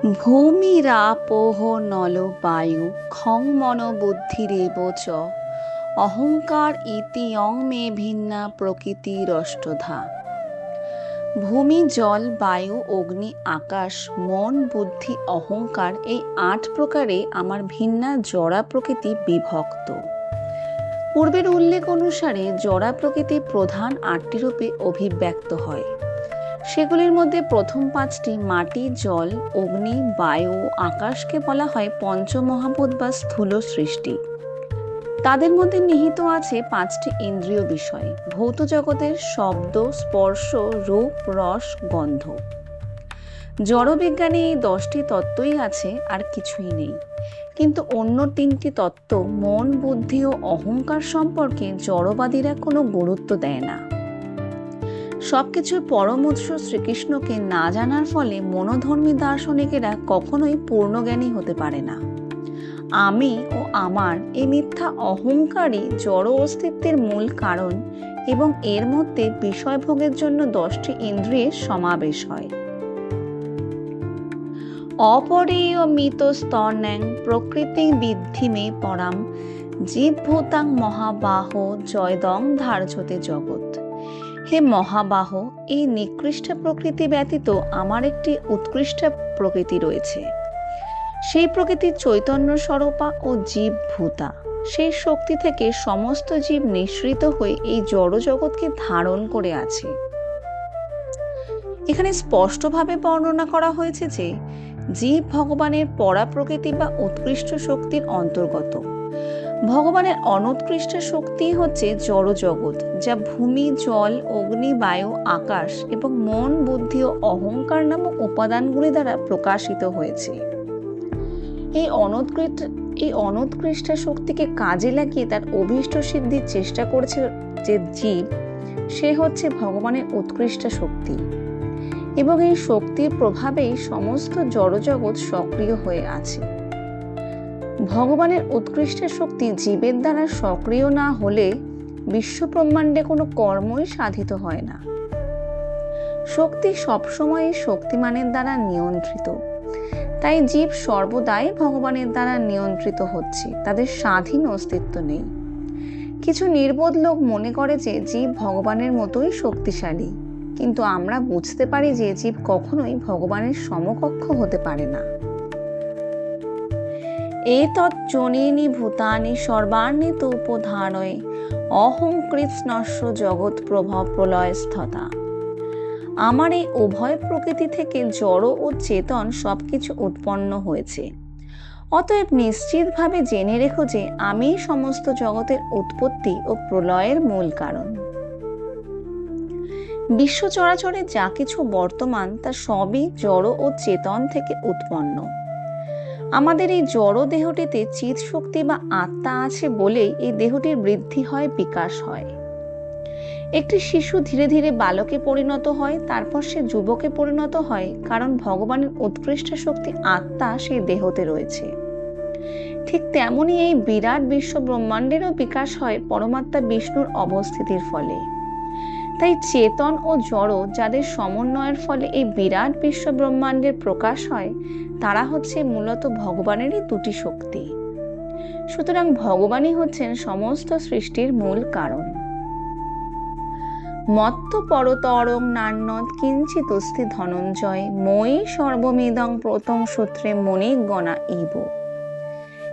ভূমিরাপোহ নল বায়ু খং মন বুদ্ধিরেব চ অহংকার ইতি অং মে ভিন্না প্রকৃতিরষ্টধা। ভূমি, জল, বায়ু, অগ্নি, আকাশ, মন, বুদ্ধি, অহংকার এই ৮ প্রকারে আমার ভিন্না জড়া প্রকৃতি বিভক্ত। পূর্বের উল্লেখ অনুসারে জড়া প্রকৃতি প্রধান ৮টি রূপে অভিব্যক্ত হয়। সেগুলির মধ্যে প্রথম ৫টি মাটি, জল, অগ্নি, বায়ু, আকাশকে বলা হয় পঞ্চমহাভূত বা স্থূল সৃষ্টি। তাদের মধ্যে নিহিত আছে ৫টি ইন্দ্রিয় বিষয়, ভৌত জগতের শব্দ, স্পর্শ, রূপ, রস, গন্ধ। জড়বিজ্ঞানে এই ১০টি তত্ত্বই আছে, আর কিছুই নেই। কিন্তু অন্য ৩টি তত্ত্ব মন, বুদ্ধি ও অহংকার সম্পর্কে জড়বাদীরা কোনো গুরুত্ব দেয় না। সবকিছুর পরম উৎস শ্রীকৃষ্ণকে না জানার ফলে মনোধর্মী দার্শনিকেরা কখনোই পূর্ণজ্ঞানী হতে পারে না। আমি ও আমার এই মিথ্যা অহংকারই জড় অস্তিত্বের মূল কারণ, এবং এর মধ্যে বিষয়ভোগের জন্য ১০টি ইন্দ্রিয়ের সমাবেশ হয়। অপরিয়মিতস্তন্যাং প্রকৃতি বিদ্ধি মে পরাম জীবভূতাং মহাবাহ জয়দং ধার্যতে জগৎ। হে মহাবাহ, এই নিকৃষ্ট প্রকৃতি ব্যতীত আমার একটি উৎকৃষ্ট প্রকৃতি রয়েছে। সেই প্রকৃতি চৈতন্য স্বরূপা ও জীবভূতা। সেই শক্তি থেকে সমস্ত জীব নিঃসৃত হয়ে এই জড় জগৎকে ধারণ করে আছে। এখানে স্পষ্টভাবে বর্ণনা করা হয়েছে যে জীব ভগবানের পরা প্রকৃতি বা উৎকৃষ্ট শক্তির অন্তর্গত। ভগবানের অনুৎকৃষ্ট শক্তি হচ্ছে জড় জগৎ, যা ভূমি, জল, অগ্নি, বায়ু, আকাশ এবং মন, বুদ্ধি ও অহংকার নামক উপাদানগুলি দ্বারা প্রকাশিত হয়েছে। এই অনুৎকৃষ্ট শক্তিকে কাজে লাগিয়ে তার অভীষ্ট সিদ্ধির চেষ্টা করেছে যে জীব, সে হচ্ছে ভগবানের উৎকৃষ্ট শক্তি, এবং এই শক্তির প্রভাবেই সমস্ত জড়জগৎ সক্রিয় হয়ে আছে। ভগবানের উৎকৃষ্ট শক্তি জীবের দ্বারা সক্রিয় না হলে বিশ্বব্রহ্মাণ্ডে কোনো কর্মই সাধিত হয় না। শক্তি সবসময় শক্তিমানের দ্বারা নিয়ন্ত্রিত, তাই জীব সর্বদাই ভগবানের দ্বারা নিয়ন্ত্রিত হচ্ছে, তাদের স্বাধীন অস্তিত্ব নেই। কিছু নির্বোধ লোক মনে করে যে জীব ভগবানের মতোই শক্তিশালী, কিন্তু আমরা বুঝতে পারি যে জীব কখনোই ভগবানের সমকক্ষ হতে পারে না। এতজ্জনীনি ভূতানি সর্বাণি তোপধারয়ে অহং কৃৎস্নস্য জগৎ প্রভব প্রলয়স্থতা। আমার এই উভয় প্রকৃতি থেকে জড় ও চেতন সবকিছু উৎপন্ন হয়েছে। অতএব নিশ্চিতভাবে জেনে রেখো যে আমি সমস্ত জগতের উৎপত্তি ও প্রলয়ের মূল কারণ। বিশ্ব চরাচরে যা কিছু বর্তমান তা সবই জড় ও চেতন থেকে উৎপন্ন। আমাদের এই জড় দেহটিতে চিৎ শক্তি বা আত্মা আছে বলেই এই দেহটির বৃদ্ধি হয়, বিকাশ হয়। একটি শিশু ধীরে ধীরে বালকে পরিণত হয়, তারপর সে যুবকে পরিণত হয়, কারণ ভগবানের উৎকৃষ্ট শক্তি আত্মা সেই দেহতে রয়েছে। ঠিক তেমনি এই বিরাট বিশ্ব ব্রহ্মাণ্ডেরও বিকাশ হয় পরমাত্মা বিষ্ণুর অবস্থিতির ফলে। তাই চেতন ও জড় যাদের সমন্বয়ের ফলে এই বিরাট বিশ্ব ব্রহ্মাণ্ডের প্রকাশ হয়, তারা হচ্ছে মূলত ভগবানেরই দুটি শক্তি। সুতরাং ভগবানই হচ্ছেন সমস্ত সৃষ্টির মূল কারণ। মত্ত পরতরং নান্যৎ কিঞ্চিদস্তি ধনঞ্জয় মই সর্বমিদং প্রথম সূত্রে মণিগণা ইব।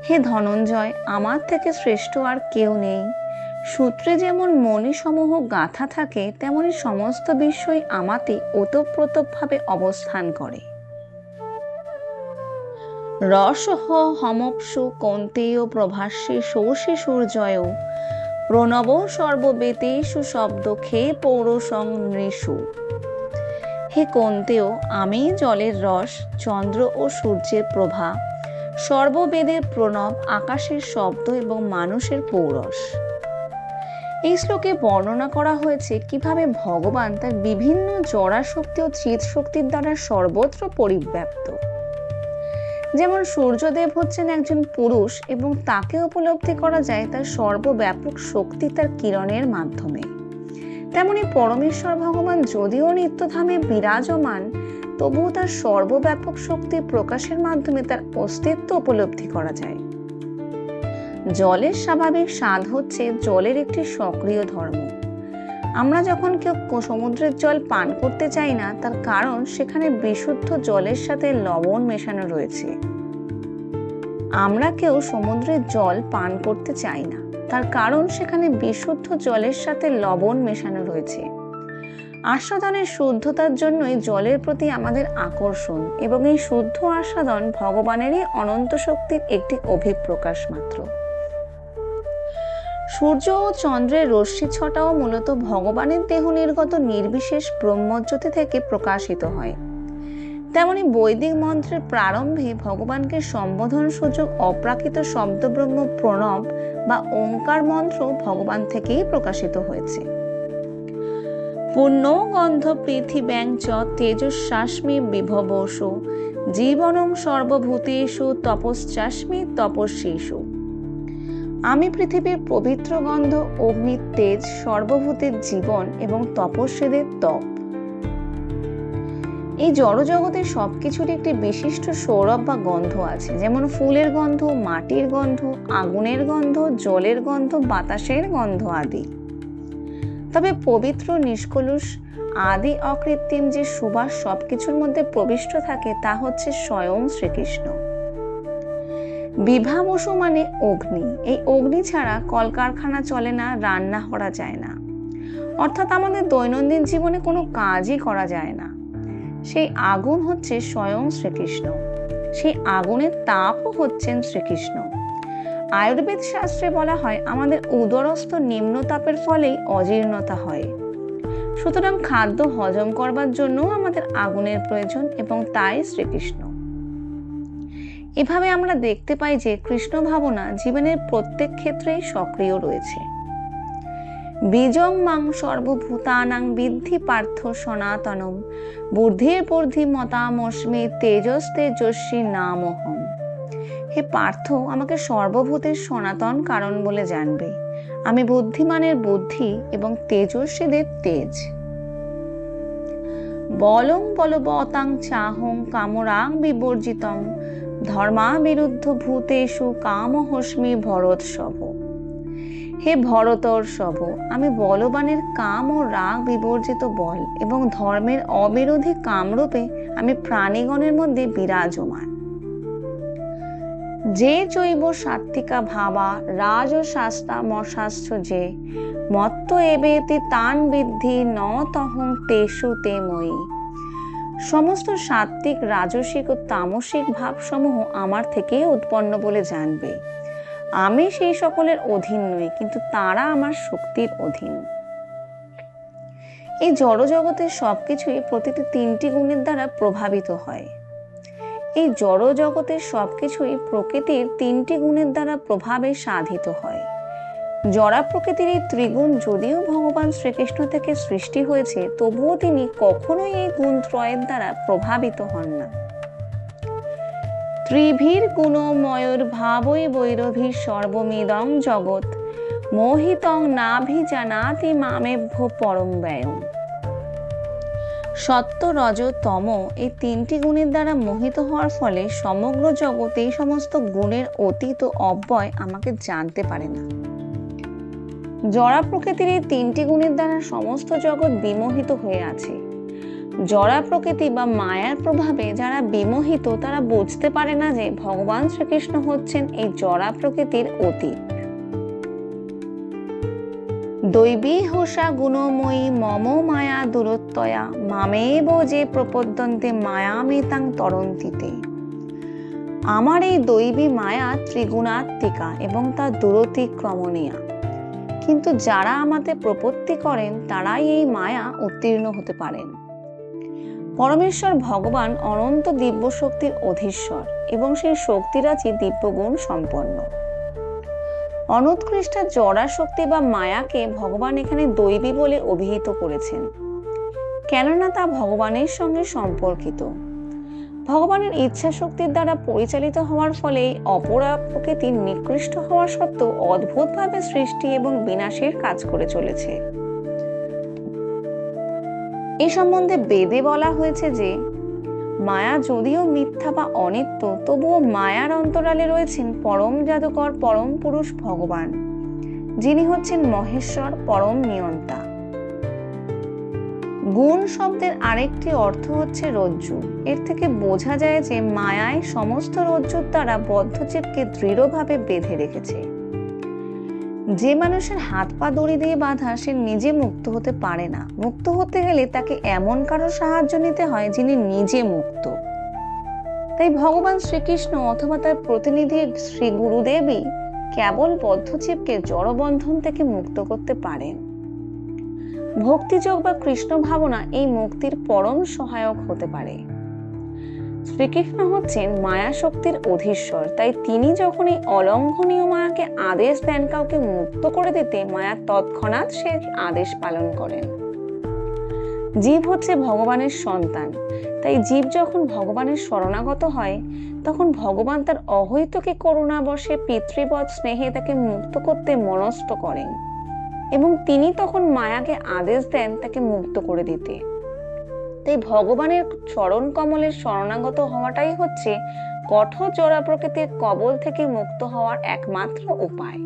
হে ধনঞ্জয়, আমার থেকে শ্রেষ্ঠ আর কেউ নেই। সূত্রে যেমন মণিসমূহ গাঁথা থাকে, তেমনি সমস্ত বিশ্বই আমাতে ওতপ্রোতভাবে অবস্থান করে। রসহ হমপ্সু কৌন্তেয় প্রভাস্যে শোষে সূর্যয় প্রণব সর্ববেতেষু শব্দ খে পৌরসং নৃষু। হে কৌন্তেয়, আমি জলের রস, চন্দ্র ও সূর্যের প্রভা, সর্ববেদের প্রণব, আকাশের শব্দ এবং মানুষের পৌরস। এই শ্লোকে বর্ণনা করা হয়েছে কিভাবে ভগবান তার বিভিন্ন জড়া শক্তি ও চিৎ শক্তির দ্বারা সর্বত্র পরিব্যাপ্ত। যেমন সূর্যদেব হচ্ছেন একজন পুরুষ, এবং তাকে উপলব্ধি করা যায় তার সর্বব্যাপক শক্তি তার কিরণের মাধ্যমে। তেমনি পরমেশ্বর ভগবান যদিও নিত্যধামে বিরাজমান, তবুও তার সর্বব্যাপক শক্তির প্রকাশের মাধ্যমে তার অস্তিত্ব উপলব্ধি করা যায়। জলের স্বাভাবিক স্বাদ হচ্ছে জলের একটি সক্রিয় ধর্ম। আমরা যখন কেউ সমুদ্রের জল পান করতে চাই না, তার কারণ সেখানে বিশুদ্ধ জলের সাথে লবণ মেশানো রয়েছে। আমরা কেউ সমুদ্রের জল পান করতে চাই না, তার কারণ সেখানে বিশুদ্ধ জলের সাথে লবণ মেশানো রয়েছে। আস্বাদনের শুদ্ধতার জন্যই জলের প্রতি আমাদের আকর্ষণ, এবং এই শুদ্ধ আস্বাদন ভগবানেরই অনন্ত শক্তির একটি অভিপ্রকাশ মাত্র। সূর্য ও চন্দ্রের রশ্মি ছটাও মূলত ভগবানের দেহ নির্গত নির্বিশেষ ব্রহ্মজ্যোতি থেকে প্রকাশিত হয়। তেমনি বৈদিক মন্ত্রের প্রারম্ভে ভগবানকে সম্বোধন সূচক অপ্রাকৃত শব্দব্রহ্ম প্রণব বা ওঙ্কার মন্ত্র ভগবান থেকেই প্রকাশিত হয়েছে। পুণ্য গন্ধ পৃথিব্যাং চ তেজস্যাস্মি বিভবসু জীবনং সর্বভূতেষু তপশ্চাস্মি তপস্বীষু। আমি পৃথিবীর পবিত্র গন্ধ, অগ্নির তেজ, সর্বভূতের জীবন এবং তপস্বীদের তপ। এই জড়জগতের সবকিছুর একটি বিশিষ্ট সৌরভ বা গন্ধ আছে, যেমন ফুলের গন্ধ, মাটির গন্ধ, আগুনের গন্ধ, জলের গন্ধ, বাতাসের গন্ধ আদি। তবে পবিত্র, নিষ্কলুষ, আদি অকৃত্রিম যে সুবাস সবকিছুর মধ্যে প্রবিষ্ট থাকে তা হচ্ছে স্বয়ং শ্রীকৃষ্ণ। বিভা বসু মানে অগ্নি। এই অগ্নি ছাড়া কলকারখানা চলে না, রান্না করা যায় না, অর্থাৎ আমাদের দৈনন্দিন জীবনে কোনো কাজই করা যায় না। সেই আগুন হচ্ছে স্বয়ং শ্রীকৃষ্ণ, সেই আগুনের তাপও হচ্ছেন শ্রীকৃষ্ণ। আয়ুর্বেদ শাস্ত্রে বলা হয় আমাদের উদরস্থ নিম্ন তাপের ফলেই অজীর্ণতা হয়। সুতরাং খাদ্য হজম করবার জন্য আমাদের আগুনের প্রয়োজন, এবং তাই শ্রীকৃষ্ণ। এভাবে আমরা দেখতে পাই যে কৃষ্ণ ভাবনা জীবনের প্রত্যেক ক্ষেত্রেই সক্রিয় রয়েছে। বীজং মাং সর্বভূতানাং বিদ্ধি পার্থ সনাতনম বুদ্ধির বুদ্ধি মতামস্মি তেজস তেজস্বী নামহম। হে পার্থ, আমাকে সর্বভূতের সনাতন কারণ বলে জানবে। আমি বুদ্ধিমানের বুদ্ধি এবং তেজস্বীদের তেজ। বলং বলবতাং চাহং কামরাং বিবর্জিতং ধর্মা বিরুদ্ধ ভূতেষু কামহস্মি ভরতসব। হে ভরতর্ষভ, আমি বলবানের কাম ও রাগ বিবর্জিত বল এবং ধর্মের অবিরোধী কামরূপে আমি প্রাণীগণের মধ্যে বিরাজমান। যে জৈব সাত্ত্বিকা ভাবা রাজ শাস্তা মশাস্ত্র যে মত্ত এবেতি তান বিদ্ধি ন তহং তেষু তে মই। সমস্ত সাত্ত্বিক, রাজসিক ও তামসিক ভাবসমূহ আমার থেকেই উৎপন্ন বলে জানবে। আমি সেই সকলের অধীন নই, কিন্তু তারা আমার শক্তির অধীন। এই জড়জগতের সবকিছুই প্রতিটি তিনটি গুণের দ্বারা প্রভাবিত হয়। এই জড়জগতের সবকিছুই প্রকৃতির তিনটি গুণের দ্বারা প্রভাবে সাধিত হয়। জড়া প্রকৃতির এই ত্রিগুণ যদিও ভগবান শ্রীকৃষ্ণ থেকে সৃষ্টি হয়েছে, তবুও তিনি কখনোই এই গুণ ত্রয়ের দ্বারা প্রভাবিত হন না। ত্রিভীর গুণময়ূর ভাবই বৈরভীর সর্বমিদং জগৎ মোহিতং নাভিজানাতি মামেভ্য পরম ব্যয়ম। সত্য, রজ, তম এই তিনটি গুণের দ্বারা মোহিত হওয়ার ফলে সমগ্র জগৎ এই সমস্ত গুণের অতীত ও অব্যয় আমাকে জানতে পারে না। জড়া প্রকৃতির এই তিনটি গুণের দ্বারা সমস্ত জগৎ বিমোহিত হয়ে আছে। জড়া প্রকৃতি বা মায়ার প্রভাবে যারা বিমোহিত, তারা বুঝতে পারে না যে ভগবান শ্রীকৃষ্ণ হচ্ছেন এই জড়া প্রকৃতির অতীত। দৈবী হোসা গুণময়ী মম মায়া দূরত্বয়া মামেব যে প্রপদ্যন্তে মায়ামেতাং তরন্তিতে। আমার এই দৈবী মায়া ত্রিগুণাত্মিকা এবং তা দূরতিক্রমণীয়া, কিন্তু যারা আমাতে প্রপত্তি করেন তারাই এই মায়া উত্তীর্ণ হতে পারেন। পরমেশ্বর ভগবান অনন্ত দিব্য শক্তির অধীশ্বর এবং সেই শক্তিরাজি দিব্যগুণ সম্পন্ন। অনুৎকৃষ্ট জড়া শক্তি বা মায়াকে ভগবান এখানে দৈবী বলে অভিহিত করেছেন, কেননা তা ভগবানের সঙ্গে সম্পর্কিত। ভগবানের ইচ্ছা শক্তির দ্বারা পরিচালিত হওয়ার ফলে অপরা প্রকৃতি নিকৃষ্ট হওয়া সত্ত্বেও অদ্ভুতভাবে সৃষ্টি এবং বিনাশের কাজ করে চলেছে। এই সম্বন্ধে বেদে বলা হয়েছে যে মায়া যদিও মিথ্যা বা অনিত্য, তবুও মায়ার অন্তরালে রয়েছেন পরম জাদুকর, পরম পুরুষ ভগবান, যিনি হচ্ছেন মহেশ্বর, পরম নিয়ন্তা। গুণ শব্দের আরেকটি অর্থ হচ্ছে রজ্জু। এর থেকে বোঝা যায় যে মায়ায় সমস্ত রজ্জুর দ্বারা বদ্ধজীবকে দৃঢ়ভাবে বেঁধে রেখেছে। যে মানুষের হাত পা দড়ি দিয়ে বাঁধা, সে নিজে মুক্ত হতে পারে না। মুক্ত হতে গেলে তাকে এমন কারো সাহায্য নিতে হয় যিনি নিজে মুক্ত। তাই ভগবান শ্রীকৃষ্ণ অথবা তার প্রতিনিধি শ্রী গুরুদেবই কেবল বদ্ধজীবকে জড়বন্ধন থেকে মুক্ত করতে পারেন। ভক্তিযোগ বা কৃষ্ণ ভাবনা এই মুক্তির পরম সহায়ক হতে পারে। শ্রীকৃষ্ণ হচ্ছেন মায়া শক্তির অধীশ্বর, তাই তিনি যখন এই অলঙ্ঘনীয় মায়াকে আদেশ দেন কাউকে মুক্ত করে দিতে, মায়া তৎক্ষণাৎ সে আদেশ পালন করেন। জীব হচ্ছে ভগবানের সন্তান, তাই জীব যখন ভগবানের শরণাগত হয়, তখন ভগবান তার অহৈতুকী করুণাবশে পিতৃবৎ স্নেহে তাকে মুক্ত করতে মনস্থ করেন এবং তিনি তখন মায়াকে আদেশ দেন তাকে মুক্ত করে দিতে। তাই ভগবানের চরণ কমলের শরণাগত হওয়াটাই হচ্ছে কঠোর জড়া প্রকৃতির কবল থেকে মুক্ত হওয়ার একমাত্র উপায়।